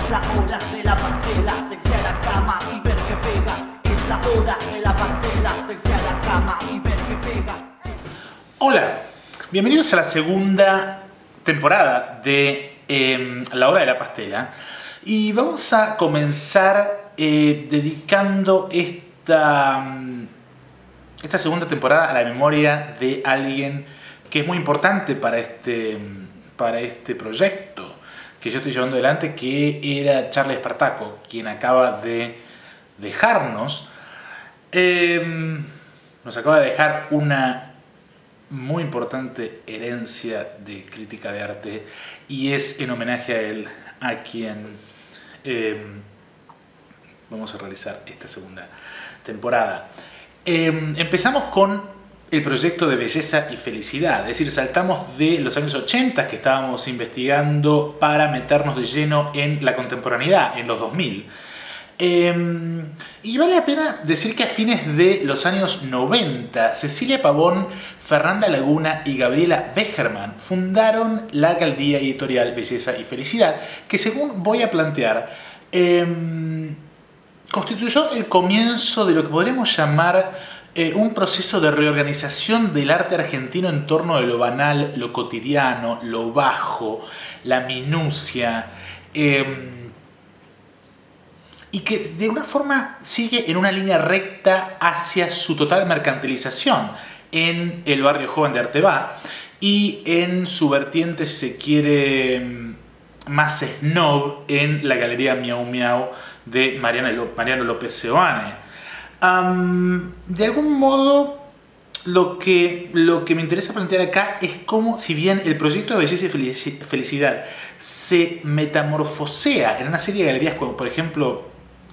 Es la hora de la pastela, irse a la cama y ver qué pega. Es la hora de la pastela, irse a la cama y ver qué pega. Hola, bienvenidos a la segunda temporada de La Hora de la Pastela. Y vamos a comenzar dedicando esta segunda temporada a la memoria de alguien que es muy importante para este proyecto que yo estoy llevando adelante, que era Charlie Espartaco, quien acaba de dejarnos. Nos acaba de dejar una muy importante herencia de crítica de arte, y es en homenaje a él a quien vamos a realizar esta segunda temporada. Empezamos con el proyecto de Belleza y Felicidad, es decir, saltamos de los años 80 que estábamos investigando para meternos de lleno en la contemporaneidad, en los 2000. Y vale la pena decir que a fines de los años 90, Cecilia Pavón, Fernanda Laguna y Gabriela Begermann fundaron la galería editorial Belleza y Felicidad, que, según voy a plantear, constituyó el comienzo de lo que podríamos llamar un proceso de reorganización del arte argentino en torno de lo banal, lo cotidiano, lo bajo, la minucia, y que de una forma sigue en una línea recta hacia su total mercantilización en el barrio joven de Artebá y en su vertiente, si se quiere, más snob, en la galería Miau Miau de Mariano López Seoane. De algún modo, lo que me interesa plantear acá es cómo, si bien el proyecto de Belleza y Felicidad se metamorfosea en una serie de galerías, como por ejemplo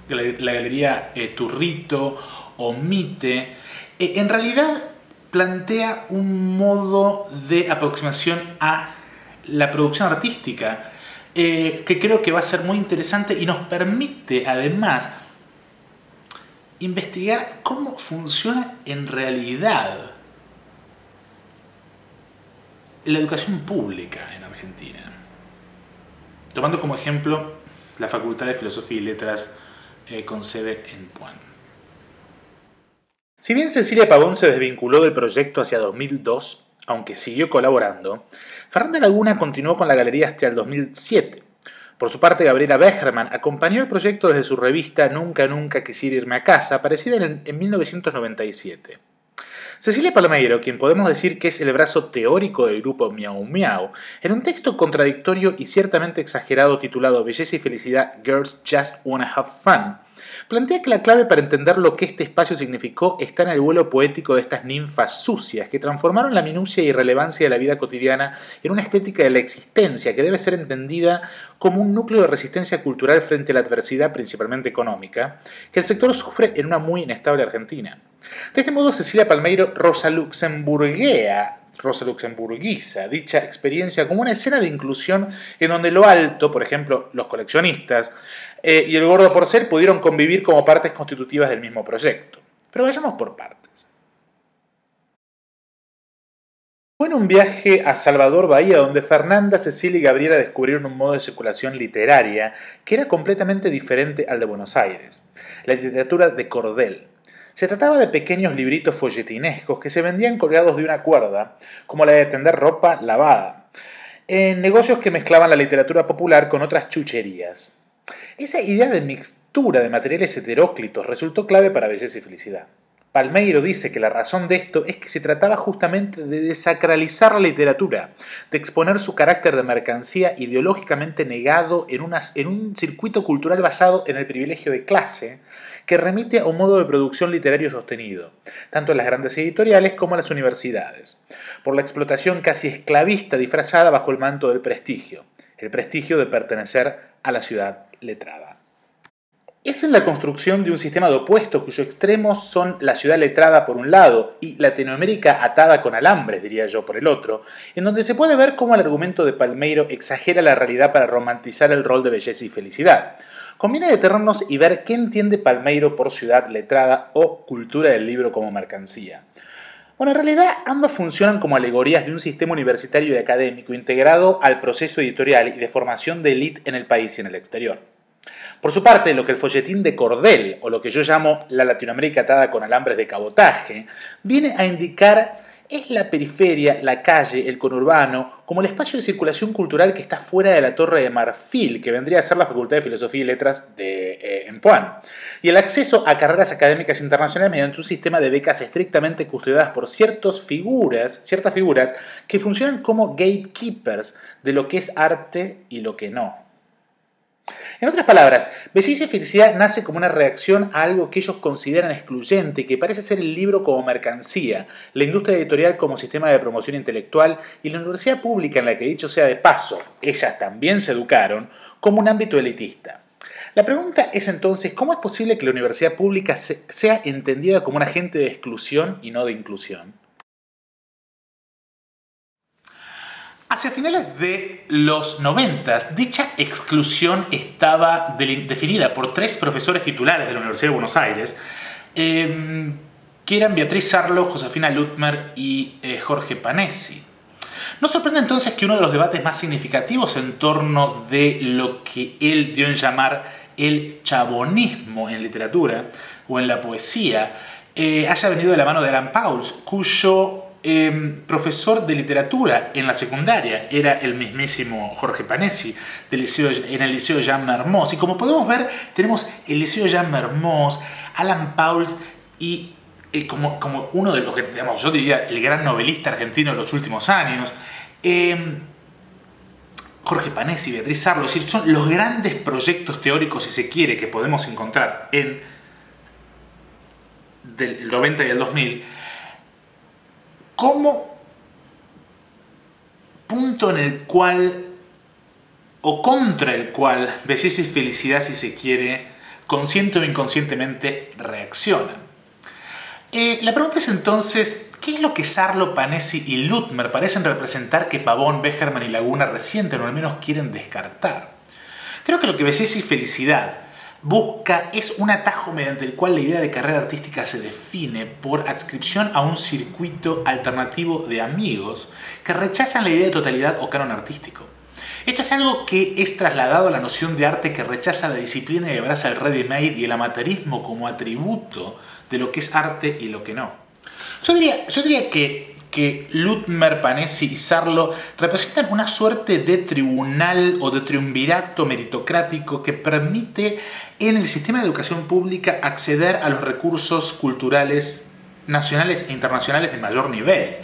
la galería Turrito o Mite, en realidad plantea un modo de aproximación a la producción artística que creo que va a ser muy interesante y nos permite además investigar cómo funciona en realidad la educación pública en Argentina, tomando como ejemplo la Facultad de Filosofía y Letras con sede en Puan. Si bien Cecilia Pavón se desvinculó del proyecto hacia 2002, aunque siguió colaborando, Fernanda Laguna continuó con la galería hasta el 2007. Por su parte, Gabriela Begermann acompañó el proyecto desde su revista Nunca Nunca Quisiera Irme a Casa, aparecida en 1997. Cecilia Palmeiro, quien podemos decir que es el brazo teórico del grupo Miau Miau, en un texto contradictorio y ciertamente exagerado titulado Belleza y Felicidad, Girls Just Wanna Have Fun, plantea que la clave para entender lo que este espacio significó está en el vuelo poético de estas ninfas sucias que transformaron la minucia y irrelevancia de la vida cotidiana en una estética de la existencia que debe ser entendida como un núcleo de resistencia cultural frente a la adversidad, principalmente económica, que el sector sufre en una muy inestable Argentina. De este modo, Cecilia Palmeiro Rosa Luxemburguiza dicha experiencia como una escena de inclusión en donde lo alto, por ejemplo, los coleccionistas, y el gordo porcel pudieron convivir como partes constitutivas del mismo proyecto. Pero vayamos por partes. Fue en un viaje a Salvador Bahía donde Fernanda, Cecilia y Gabriela descubrieron un modo de circulación literaria que era completamente diferente al de Buenos Aires: la literatura de cordel. Se trataba de pequeños libritos folletinescos que se vendían colgados de una cuerda, como la de tender ropa lavada, en negocios que mezclaban la literatura popular con otras chucherías. Esa idea de mixtura de materiales heteróclitos resultó clave para Belleza y Felicidad. Palmeiro dice que la razón de esto es que se trataba justamente de desacralizar la literatura, de exponer su carácter de mercancía ideológicamente negado en un circuito cultural basado en el privilegio de clase, que remite a un modo de producción literario sostenido, tanto en las grandes editoriales como en las universidades, por la explotación casi esclavista disfrazada bajo el manto del prestigio, el prestigio de pertenecer a la ciudad letrada. Es en la construcción de un sistema de opuestos cuyos extremos son la ciudad letrada por un lado y Latinoamérica atada con alambres, diría yo, por el otro, en donde se puede ver cómo el argumento de Palmeiro exagera la realidad para romantizar el rol de Belleza y Felicidad. Conviene detenernos y ver qué entiende Palmeiro por ciudad letrada o cultura del libro como mercancía. Bueno, en realidad ambas funcionan como alegorías de un sistema universitario y académico integrado al proceso editorial y de formación de élite en el país y en el exterior. Por su parte, lo que el folletín de cordel, o lo que yo llamo la Latinoamérica atada con alambres de cabotaje, viene a indicar es la periferia, la calle, el conurbano, como el espacio de circulación cultural que está fuera de la Torre de Marfil, que vendría a ser la Facultad de Filosofía y Letras en Puan, y el acceso a carreras académicas internacionales mediante un sistema de becas estrictamente custodiadas por ciertas figuras que funcionan como gatekeepers de lo que es arte y lo que no. En otras palabras, Belleza y Felicidad nace como una reacción a algo que ellos consideran excluyente, que parece ser el libro como mercancía, la industria editorial como sistema de promoción intelectual y la universidad pública, en la que, dicho sea de paso, ellas también se educaron, como un ámbito elitista. La pregunta es entonces, ¿cómo es posible que la universidad pública sea entendida como un agente de exclusión y no de inclusión? Hacia finales de los 90, dicha exclusión estaba definida por 3 profesores titulares de la Universidad de Buenos Aires, que eran Beatriz Sarlo, Josefina Luttmer y Jorge Panesi. No sorprende entonces que uno de los debates más significativos en torno de lo que él dio en llamar el chabonismo en literatura o en la poesía haya venido de la mano de Alan Pauls, cuyo profesor de literatura en la secundaria era el mismísimo Jorge Panesi en el Liceo Jean Mermoz. Y como podemos ver, tenemos el Liceo Jean Mermoz, Alan Pauls y como uno de los, digamos, yo diría, el gran novelista argentino de los últimos años, Jorge Panesi, Beatriz Sarlo. Es decir, son los grandes proyectos teóricos, si se quiere, que podemos encontrar del 90 y el 2000, como punto en el cual, o contra el cual, Belleza y Felicidad, si se quiere, consciente o inconscientemente reaccionan. La pregunta es entonces, ¿qué es lo que Sarlo, Panesi y Luttmer parecen representar que Pavón, Becherman y Laguna resienten o al menos quieren descartar? Creo que lo que Belleza y Felicidad busca es un atajo mediante el cual la idea de carrera artística se define por adscripción a un circuito alternativo de amigos que rechazan la idea de totalidad o canon artístico. Esto es algo que es trasladado a la noción de arte que rechaza la disciplina y abraza el ready-made y el amateurismo como atributo de lo que es arte y lo que no. Yo diría que Luttmer, Panesi y Sarlo representan una suerte de tribunal o de triunvirato meritocrático que permite en el sistema de educación pública acceder a los recursos culturales nacionales e internacionales de mayor nivel.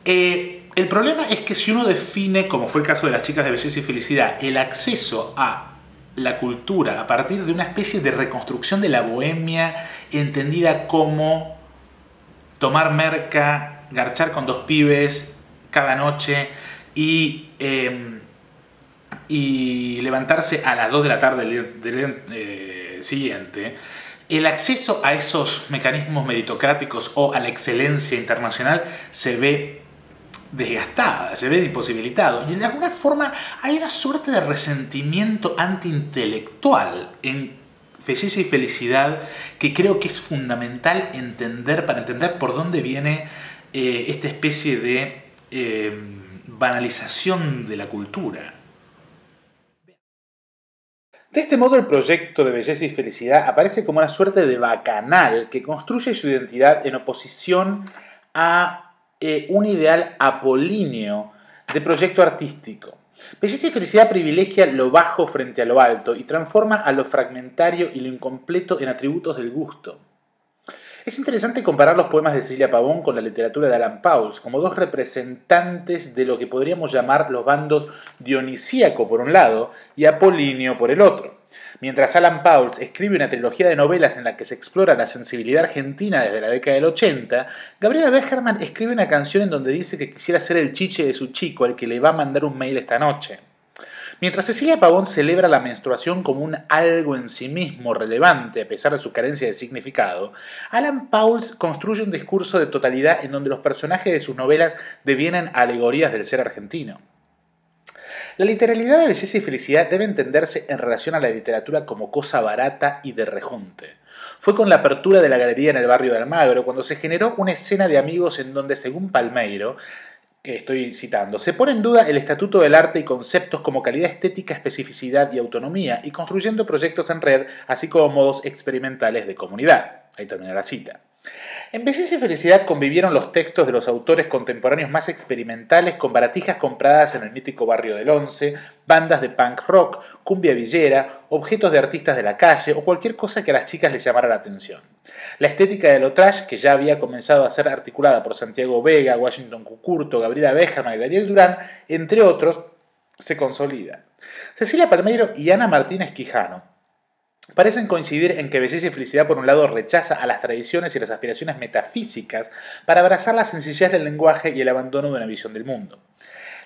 El problema es que si uno define, como fue el caso de las chicas de Belleza y Felicidad, el acceso a la cultura a partir de una especie de reconstrucción de la bohemia entendida como tomar merca, garchar con 2 pibes cada noche y levantarse a las 2 de la tarde del siguiente, el acceso a esos mecanismos meritocráticos o a la excelencia internacional se ve desgastada, se ve imposibilitado. Y de alguna forma hay una suerte de resentimiento antiintelectual en Belleza y Felicidad que creo que es fundamental entender para entender por dónde viene esta especie de banalización de la cultura. De este modo, el proyecto de Belleza y Felicidad aparece como una suerte de bacanal que construye su identidad en oposición a un ideal apolíneo de proyecto artístico. Belleza y Felicidad privilegia lo bajo frente a lo alto y transforma a lo fragmentario y lo incompleto en atributos del gusto. Es interesante comparar los poemas de Cecilia Pavón con la literatura de Alan Pauls como 2 representantes de lo que podríamos llamar los bandos dionisíaco por un lado y apolíneo por el otro. Mientras Alan Pauls escribe una trilogía de novelas en la que se explora la sensibilidad argentina desde la década del 80, Gabriela Becherman escribe una canción en donde dice que quisiera ser el chiche de su chico al que le va a mandar un mail esta noche. Mientras Cecilia Pavón celebra la menstruación como un algo en sí mismo relevante a pesar de su carencia de significado, Alan Pauls construye un discurso de totalidad en donde los personajes de sus novelas devienen alegorías del ser argentino. La literalidad de Belleza y Felicidad debe entenderse en relación a la literatura como cosa barata y de rejunte. Fue con la apertura de la galería en el barrio de Almagro cuando se generó una escena de amigos en donde, según Palmeiro, que estoy citando, se pone en duda el estatuto del arte y conceptos como calidad estética, especificidad y autonomía, y construyendo proyectos en red, así como modos experimentales de comunidad. Ahí termina la cita. En Belleza y Felicidad convivieron los textos de los autores contemporáneos más experimentales con baratijas compradas en el mítico barrio del Once, bandas de punk rock, cumbia villera, objetos de artistas de la calle o cualquier cosa que a las chicas les llamara la atención. La estética de lo trash, que ya había comenzado a ser articulada por Santiago Vega, Washington Cucurto, Gabriela Begerman y Daniel Durán, entre otros, se consolida. Cecilia Palmeiro y Ana Martínez Quijano parecen coincidir en que Belleza y Felicidad por un lado rechaza a las tradiciones y las aspiraciones metafísicas para abrazar la sencillez del lenguaje y el abandono de una visión del mundo.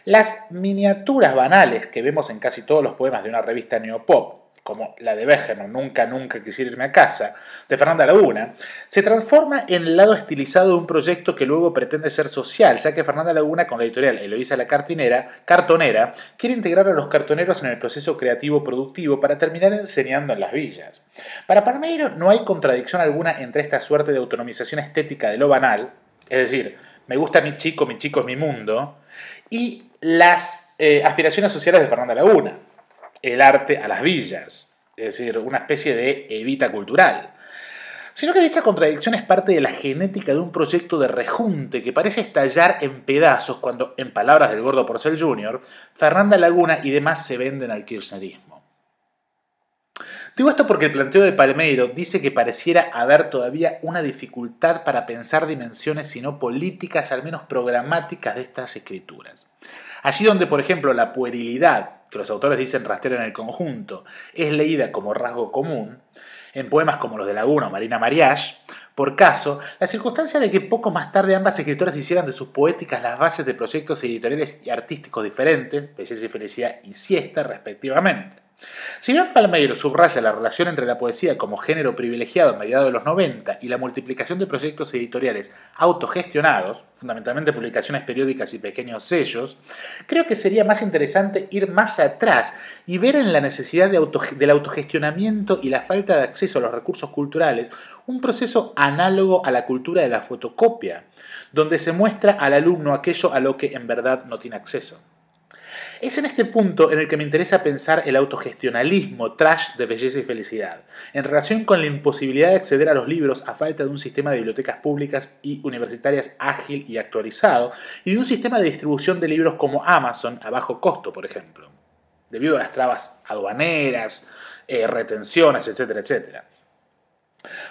Las miniaturas banales que vemos en casi todos los poemas de una revista neopop, como la de Begerman, Nunca, nunca quisiera irme a casa, de Fernanda Laguna, se transforma en el lado estilizado de un proyecto que luego pretende ser social, ya que Fernanda Laguna, con la editorial Eloísa la Cartonera, quiere integrar a los cartoneros en el proceso creativo productivo para terminar enseñando en las villas. Para Palmeiro no hay contradicción alguna entre esta suerte de autonomización estética de lo banal, es decir, me gusta mi chico es mi mundo, y las aspiraciones sociales de Fernanda Laguna. El arte a las villas, es decir, una especie de Evita cultural. Sino que dicha contradicción es parte de la genética de un proyecto de rejunte que parece estallar en pedazos cuando, en palabras del gordo Porcel Jr., Fernanda Laguna y demás se venden al kirchnerismo. Digo esto porque el planteo de Palmeiro dice que pareciera haber todavía una dificultad para pensar dimensiones sino políticas, al menos programáticas, de estas escrituras. Allí donde, por ejemplo, la puerilidad, que los autores dicen rastrear en el conjunto, es leída como rasgo común, en poemas como los de Laguna o Marina Mariach, por caso, la circunstancia de que poco más tarde ambas escritoras hicieran de sus poéticas las bases de proyectos editoriales y artísticos diferentes, Belleza y Felicidad y Siesta, respectivamente. Si bien Palmeiro subraya la relación entre la poesía como género privilegiado a mediados de los 90 y la multiplicación de proyectos editoriales autogestionados, fundamentalmente publicaciones periódicas y pequeños sellos, creo que sería más interesante ir más atrás y ver en la necesidad del autogestionamiento y la falta de acceso a los recursos culturales un proceso análogo a la cultura de la fotocopia, donde se muestra al alumno aquello a lo que en verdad no tiene acceso. Es en este punto en el que me interesa pensar el autogestionalismo trash de Belleza y Felicidad, en relación con la imposibilidad de acceder a los libros a falta de un sistema de bibliotecas públicas y universitarias ágil y actualizado, y de un sistema de distribución de libros como Amazon a bajo costo, por ejemplo, debido a las trabas aduaneras, retenciones, etcétera, etcétera.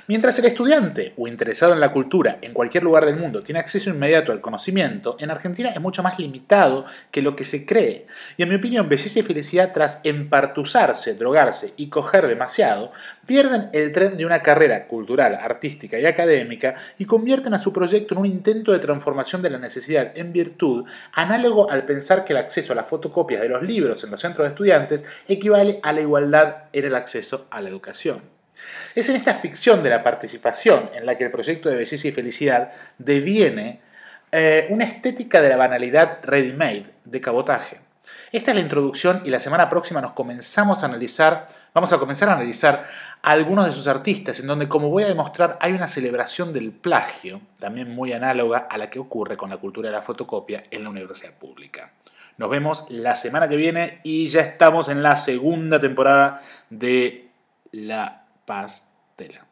Mientras el estudiante o interesado en la cultura en cualquier lugar del mundo tiene acceso inmediato al conocimiento, en Argentina es mucho más limitado que lo que se cree. Y en mi opinión, Belleza y Felicidad, tras empartuzarse, drogarse y coger demasiado, pierden el tren de una carrera cultural, artística y académica y convierten a su proyecto en un intento de transformación de la necesidad en virtud, análogo al pensar que el acceso a las fotocopias de los libros en los centros de estudiantes equivale a la igualdad en el acceso a la educación. Es en esta ficción de la participación en la que el proyecto de Belleza y Felicidad deviene una estética de la banalidad ready-made, de cabotaje. Esta es la introducción y la semana próxima vamos a comenzar a analizar a algunos de sus artistas, en donde, como voy a demostrar, hay una celebración del plagio, también muy análoga a la que ocurre con la cultura de la fotocopia en la universidad pública. Nos vemos la semana que viene y ya estamos en la segunda temporada de La Pastela.